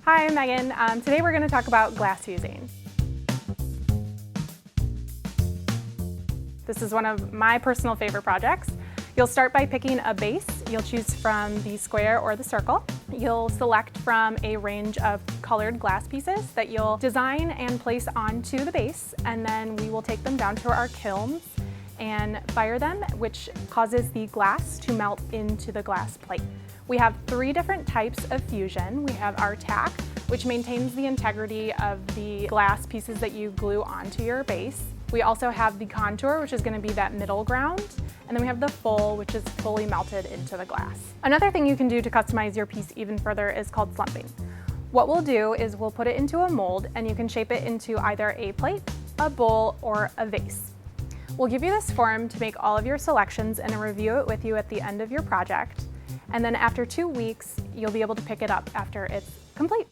Hi, I'm Megan. Today we're going to talk about glass fusing. This is one of my personal favorite projects. You'll start by picking a base. You'll choose from the square or the circle. You'll select from a range of colored glass pieces that you'll design and place onto the base, and then we will take them down to our kilns and fire them, which causes the glass to melt into the glass plate. We have 3 different types of fusion. We have our tack, which maintains the integrity of the glass pieces that you glue onto your base. We also have the contour, which is going to be that middle ground. And then we have the full, which is fully melted into the glass. Another thing you can do to customize your piece even further is called slumping. What we'll do is we'll put it into a mold, and you can shape it into either a plate, a bowl, or a vase. We'll give you this form to make all of your selections and review it with you at the end of your project. And then after 2 weeks, you'll be able to pick it up after it's complete.